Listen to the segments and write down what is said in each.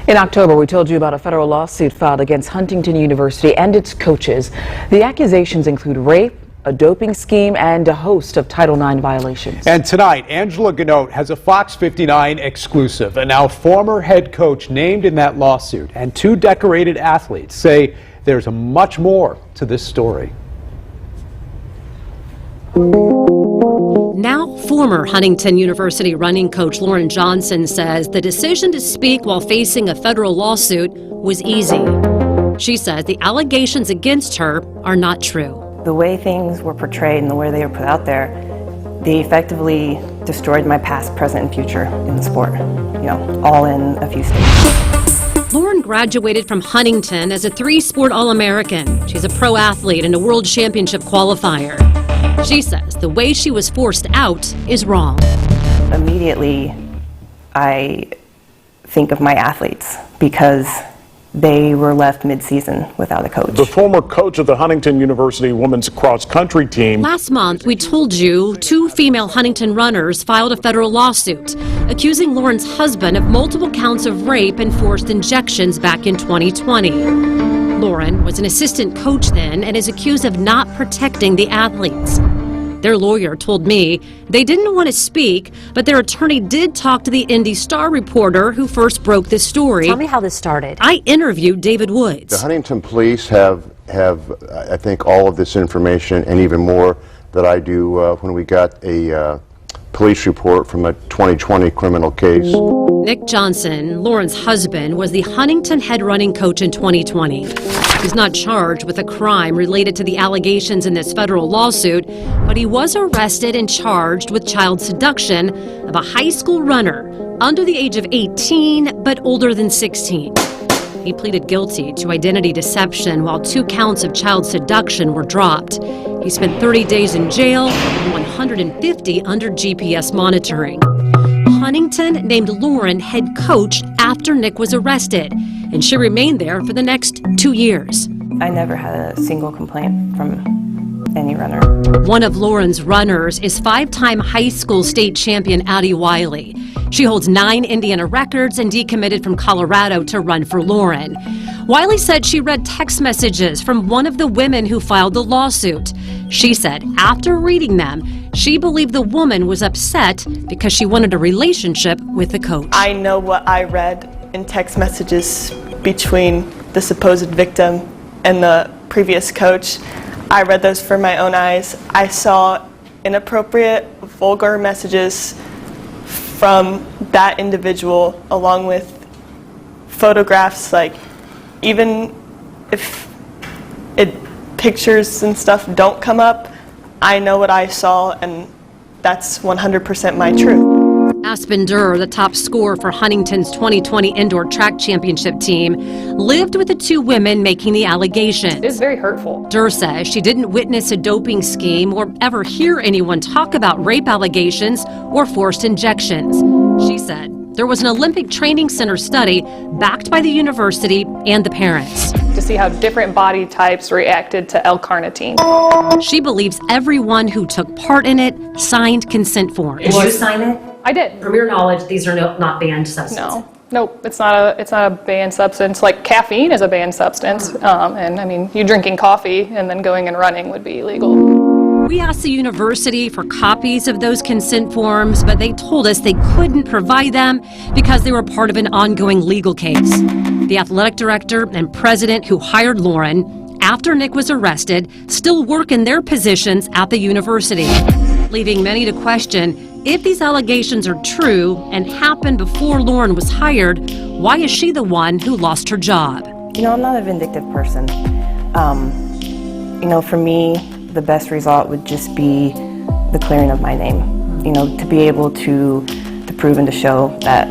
In October, we told you about a federal lawsuit filed against Huntington University and its coaches. The accusations include rape, a doping scheme, and a host of Title IX violations. And tonight, Angela Ganote has a Fox 59 exclusive. A now former head coach named in that lawsuit and two decorated athletes say there's much more to this story. Now, former Huntington University running coach Lauren Johnson says the decision to speak while facing a federal lawsuit was easy. She says the allegations against her are not true. The way things were portrayed and the way they were put out there, they effectively destroyed my past, present, and future in the sport, all in a few states. Lauren graduated from Huntington as a three-sport All-American. She's a pro athlete and a world championship qualifier. She says the way she was forced out is wrong. Immediately, I think of my athletes because they were left mid-season without a coach. The former coach of the Huntington University women's cross-country team. Last month, we told you two female Huntington runners filed a federal lawsuit accusing Lauren's husband of multiple counts of rape and forced injections back in 2020. Lauren was an assistant coach then and is accused of not protecting the athletes. Their lawyer told me they didn't want to speak, but their attorney did talk to the Indy Star reporter who first broke this story. Tell me how this started. I interviewed David Woods. The Huntington police have I think, all of this information and even more that I do when we got a police report from a 2020 criminal case. Nick Johnson, Lauren's husband, was the Huntington head running coach in 2020. He's not charged with a crime related to the allegations in this federal lawsuit, but he was arrested and charged with child seduction of a high school runner under the age of 18 but older than 16. He pleaded guilty to identity deception while 2 counts of child seduction were dropped. He spent 30 days in jail and 150 under GPS monitoring. Huntington named Lauren head coach after Nick was arrested, and she remained there for the next 2 years. I never had a single complaint from any runner. One of Lauren's runners is 5-time high school state champion Addie Wiley. She holds 9 Indiana records and decommitted from Colorado to run for Lauren. Wiley said she read text messages from one of the women who filed the lawsuit. She said after reading them, she believed the woman was upset because she wanted a relationship with the coach. I know what I read in text messages between the supposed victim and the previous coach. I read those for my own eyes. I saw inappropriate, vulgar messages from that individual along with photographs, like even if pictures and stuff don't come up, I know what I saw, and that's 100% my truth. Aspen Durr, the top scorer for Huntington's 2020 indoor track championship team, lived with the 2 women making the allegations. It's very hurtful. Durr says she didn't witness a doping scheme or ever hear anyone talk about rape allegations or forced injections. She said there was an Olympic Training Center study backed by the university and the parents to see how different body types reacted to L-carnitine. She believes everyone who took part in it signed consent forms. Did you sign it? I did. From your knowledge, these are not banned substances. No. Nope, it's not a banned substance. Like caffeine is a banned substance, and I mean, you drinking coffee and then going and running would be illegal. We asked the university for copies of those consent forms, but they told us they couldn't provide them because they were part of an ongoing legal case. The athletic director and president who hired Lauren after Nick was arrested still work in their positions at the university, leaving many to question if these allegations are true and happened before Lauren was hired. Why is she the one who lost her job? I'm not a vindictive person. For me, the best result would just be the clearing of my name. To be able to prove and to show that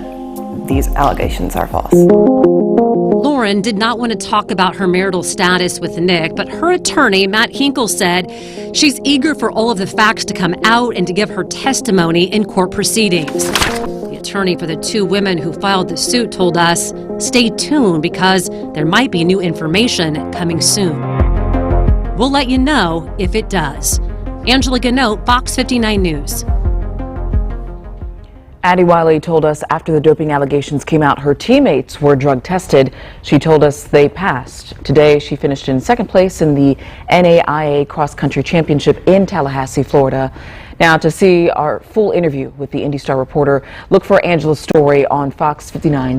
these allegations are false. Lauren did not want to talk about her marital status with Nick, but her attorney, Matt Hinkle, said she's eager for all of the facts to come out and to give her testimony in court proceedings. The attorney for the 2 women who filed the suit told us, stay tuned because there might be new information coming soon. We'll let you know if it does. Angela Ganote, Fox 59 News. Addie Wiley told us after the doping allegations came out, her teammates were drug tested. She told us they passed. Today, she finished in second place in the NAIA Cross Country Championship in Tallahassee, Florida. Now, to see our full interview with the Indy Star reporter, look for Angela's story on Fox 59.